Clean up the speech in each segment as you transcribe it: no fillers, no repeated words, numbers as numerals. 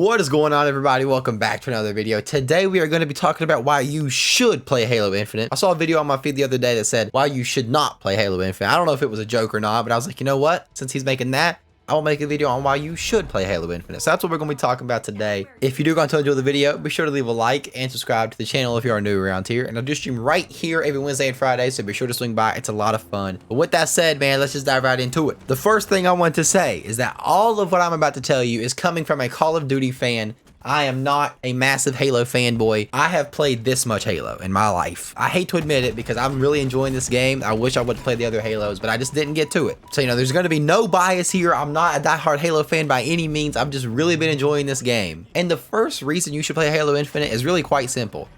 What is going on, everybody? Welcome back to another video. Today we are going to be talking about why you should play Halo Infinite. I saw a video on my feed the other day that said why you should not play Halo Infinite. I don't know if it was a joke or not, but I was like, you know what? Since he's making that, I will make a video on why you should play Halo Infinite. So that's what we're going to be talking about today. If you do going to enjoy the video, be sure to leave a like and subscribe to the channel if you are new around here. And I do stream right here every Wednesday and Friday, so be sure to swing by. It's a lot of fun. But with that said, man, let's just dive right into it. The first thing I want to say is that all of what I'm about to tell you is coming from a Call of Duty fan. I am not a massive Halo fanboy. I have played this much Halo in my life. I hate to admit it because I'm really enjoying this game. I wish I would play the other Halos, but I just didn't get to it. So, you know, there's going to be no bias here. I'm not a diehard Halo fan by any means. I've just really been enjoying this game. And the first reason you should play Halo Infinite is really quite simple.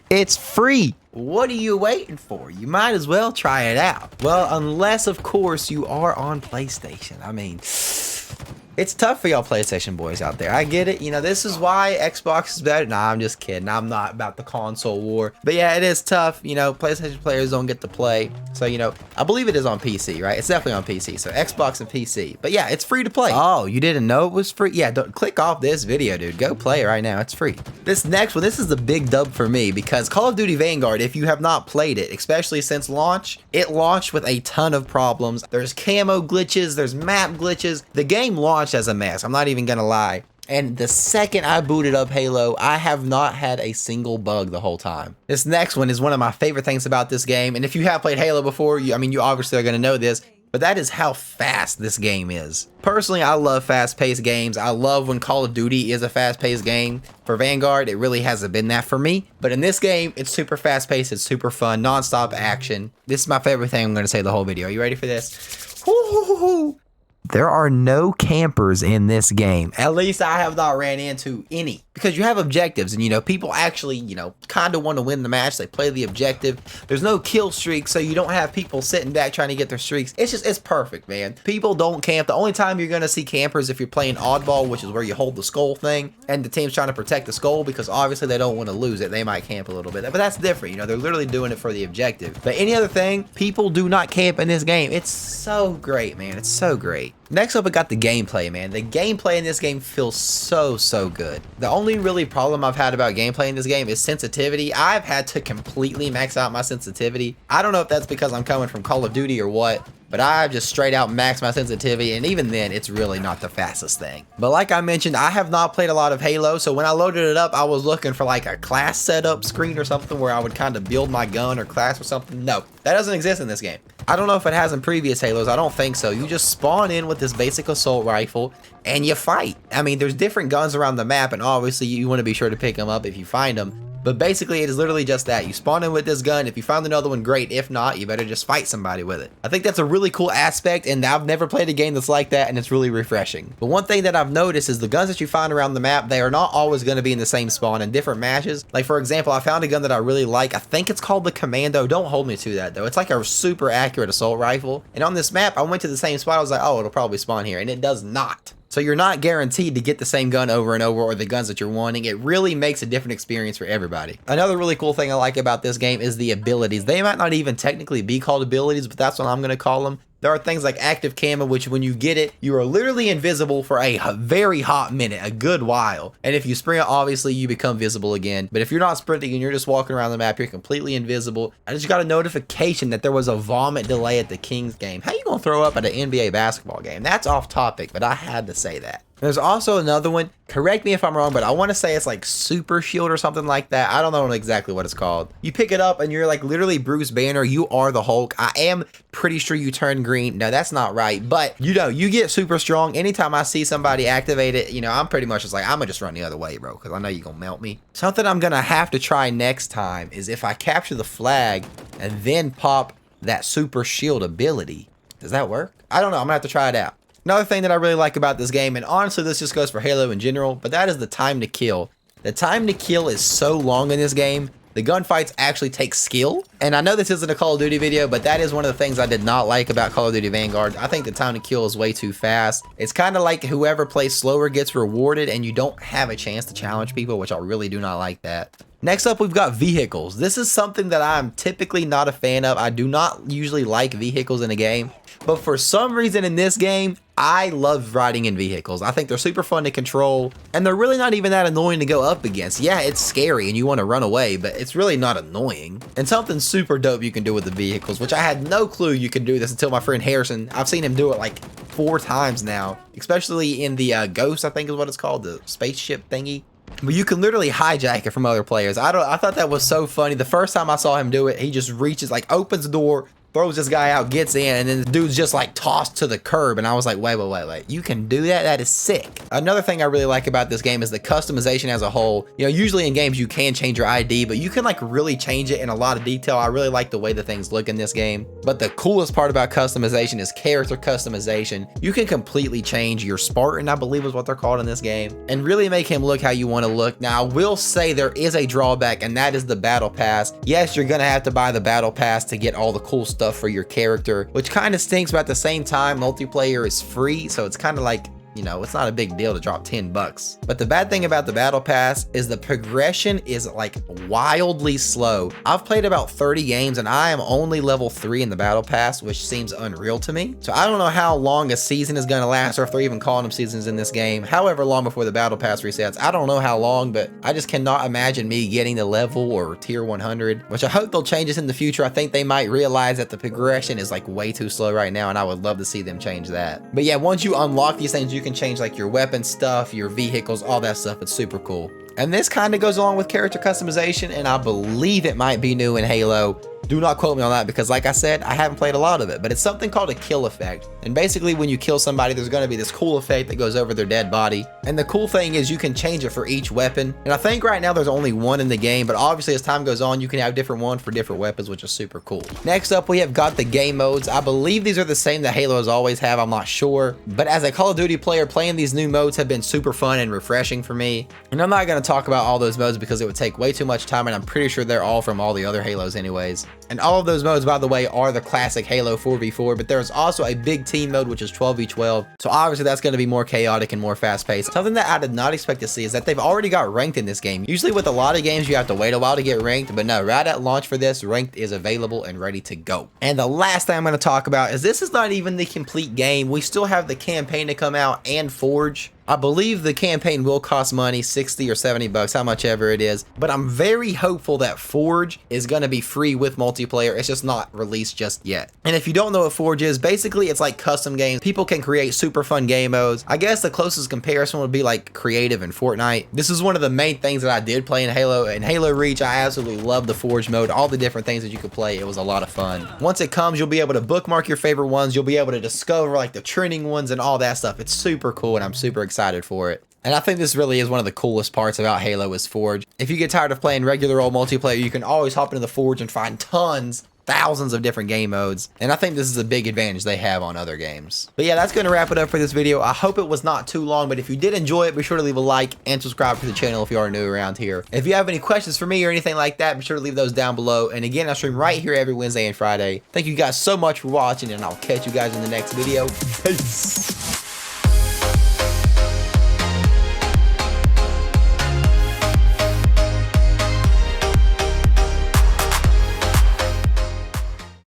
It's free. What are you waiting for? You might as well try it out. Well, unless, of course, you are on PlayStation. I mean, it's tough for y'all PlayStation boys out there. I get it. You know, this is why Xbox is better. Nah, I'm just kidding. I'm not about the console war. But yeah, it is tough. You know, PlayStation players don't get to play. So, you know, I believe it is on PC, right? It's definitely on PC. So Xbox and PC. But yeah, it's free to play. Oh, you didn't know it was free? Yeah, don't click off this video, dude. Go play it right now. It's free. This next one, this is the big dub for me because Call of Duty Vanguard, if you have not played it, especially since launch, it launched with a ton of problems. There's camo glitches. There's map glitches. The game launched as a mess. I'm not even gonna lie. And the second I booted up Halo, I have not had a single bug the whole time. This next one is one of my favorite things about this game. And if you have played Halo before, you obviously are gonna know this, but that is how fast this game is. Personally, I love fast-paced games. I love when Call of Duty is a fast-paced game. For Vanguard, it really hasn't been that for me. But in this game, it's super fast-paced, it's super fun, non-stop action. This is my favorite thing I'm gonna say the whole video. You ready for this? Woo-hoo-hoo-hoo. There are no campers in this game. At least I have not ran into any. Because you have objectives and, you know, people actually, you know, kind of want to win the match. They play the objective. There's no kill streak, so you don't have people sitting back trying to get their streaks. It's perfect, man. People don't camp. The only time you're going to see campers if you're playing oddball, which is where you hold the skull thing, and the team's trying to protect the skull because obviously they don't want to lose it. They might camp a little bit. But that's different. You know, they're literally doing it for the objective. But any other thing, people do not camp in this game. It's so great, man. It's so great. Next up, I got the gameplay, man. The gameplay in this game feels so good. The only really problem I've had about gameplay in this game is sensitivity. I've had to completely max out my sensitivity. I don't know if that's because I'm coming from Call of Duty or what, but I've just straight out maxed my sensitivity, and even then, it's really not the fastest thing. But like I mentioned, I have not played a lot of Halo, so when I loaded it up, I was looking for like a class setup screen or something where I would kind of build my gun or class or something. No, that doesn't exist in this game. I don't know if it has in previous Halos. I don't think so. You just spawn in with this basic assault rifle and you fight. I mean, there's different guns around the map, and obviously you want to be sure to pick them up if you find them. But basically, it is literally just that. You spawn in with this gun. If you find another one, great. If not, you better just fight somebody with it. I think that's a really cool aspect, and I've never played a game that's like that, and it's really refreshing. But one thing that I've noticed is the guns that you find around the map, they are not always going to be in the same spawn in different matches. Like, for example, I found a gun that I really like. I think it's called the Commando. Don't hold me to that, though. It's like a super accurate assault rifle. And on this map, I went to the same spot. I was like, oh, it'll probably spawn here, and it does not. So you're not guaranteed to get the same gun over and over or the guns that you're wanting. It really makes a different experience for everybody. Another really cool thing I like about this game is the abilities. They might not even technically be called abilities, but that's what I'm going to call them. There are things like active camo, which when you get it, you are literally invisible for a very hot minute, a good while. And if you sprint, obviously you become visible again. But if you're not sprinting and you're just walking around the map, you're completely invisible. I just got a notification that there was a vomit delay at the Kings game. How you gonna throw up at an NBA basketball game? That's off topic, but I had to say that. There's also another one. Correct me if I'm wrong, but I want to say it's like Super Shield or something like that. I don't know exactly what it's called. You pick it up and you're like literally Bruce Banner. You are the Hulk. I am pretty sure you turn green. No, that's not right. But you know, you get super strong. Anytime I see somebody activate it, you know, I'm pretty much just like, I'm gonna just run the other way, bro, because I know you're gonna melt me. Something I'm gonna have to try next time is if I capture the flag and then pop that Super Shield ability. Does that work? I don't know. I'm gonna have to try it out. Another thing that I really like about this game, and honestly this just goes for Halo in general, but that is the time to kill. The time to kill is so long in this game. The gunfights actually take skill. And I know this isn't a Call of Duty video, but that is one of the things I did not like about Call of Duty Vanguard. I think the time to kill is way too fast. It's kind of like whoever plays slower gets rewarded and you don't have a chance to challenge people, which I really do not like that. Next up, we've got vehicles. This is something that I'm typically not a fan of. I do not usually like vehicles in a game, but for some reason in this game, I love riding in vehicles. I think they're super fun to control, and they're really not even that annoying to go up against. Yeah, it's scary and you want to run away, but it's really not annoying. And something super dope you can do with the vehicles, which I had no clue you could do this until my friend Harrison. I've seen him do it like 4 times now, especially in the Ghost, I think is what it's called, the spaceship thingy. But you can literally hijack it from other players. I thought that was so funny. The first time I saw him do it, he just reaches, like opens the door, throws this guy out, gets in, and then the dude's just like tossed to the curb. And I was like, wait, you can do that? That is sick. Another thing I really like about this game is the customization as a whole. You know, usually in games you can change your ID, but you can like really change it in a lot of detail. I really like the way the things look in this game. But the coolest part about customization is character customization. You can completely change your Spartan, I believe is what they're called in this game, and really make him look how you want to look. Now, I will say there is a drawback, and that is the battle pass. Yes, you're gonna have to buy the battle pass to get all the cool stuff for your character, which kind of stinks, but at the same time multiplayer is free, so it's kind of like, you know, it's not a big deal to drop 10 bucks. But the bad thing about the battle pass is the progression is like wildly slow. I've played about 30 games and I am only level 3 in the battle pass, which seems unreal to me. So I don't know how long a season is going to last, or if they're even calling them seasons in this game. However long before the battle pass resets, I don't know how long, but I just cannot imagine me getting the level or tier 100, which I hope they'll change this in the future. I think they might realize that the progression is like way too slow right now, and I would love to see them change that. But yeah, once you unlock these things, you can change like your weapon stuff, your vehicles, all that stuff. It's super cool. And this kind of goes along with character customization, and I believe it might be new in Halo. Do not quote me on that because, like I said, I haven't played a lot of it, but it's something called a kill effect. And basically when you kill somebody, there's going to be this cool effect that goes over their dead body. And the cool thing is you can change it for each weapon. And I think right now there's only one in the game, but obviously as time goes on, you can have different ones for different weapons, which is super cool. Next up, we have got the game modes. I believe these are the same that Halos always have. I'm not sure. But as a Call of Duty player, playing these new modes have been super fun and refreshing for me. And I'm not going to talk about all those modes because it would take way too much time, and I'm pretty sure they're all from all the other Halos anyways. And all of those modes, by the way, are the classic Halo 4v4, but there's also a big team mode, which is 12v12. So obviously that's going to be more chaotic and more fast-paced. Something that I did not expect to see is that they've already got ranked in this game. Usually with a lot of games, you have to wait a while to get ranked, but no, right at launch for this, ranked is available and ready to go. And the last thing I'm going to talk about is this is not even the complete game. We still have the campaign to come out and Forge. I believe the campaign will cost money, 60 or 70 bucks, how much ever it is. But I'm very hopeful that Forge is going to be free with multiplayer. It's just not released just yet. And if you don't know what Forge is, basically it's like custom games. People can create super fun game modes. I guess the closest comparison would be like Creative in Fortnite. This is one of the main things that I did play in Halo. In Halo Reach, I absolutely love the Forge mode, all the different things that you could play. It was a lot of fun. Once it comes, you'll be able to bookmark your favorite ones. You'll be able to discover like the trending ones and all that stuff. It's super cool, and I'm super excited for it. And I think this really is one of the coolest parts about Halo is Forge. If you get tired of playing regular old multiplayer, you can always hop into the Forge and find thousands of different game modes. And I think this is a big advantage they have on other games. But yeah, that's going to wrap it up for this video. I hope it was not too long, but if you did enjoy it, be sure to leave a like and subscribe to the channel if you are new around here. If you have any questions for me or anything like that, be sure to leave those down below. And again, I stream right here every Wednesday and Friday. Thank you guys so much for watching, and I'll catch you guys in the next video. Peace.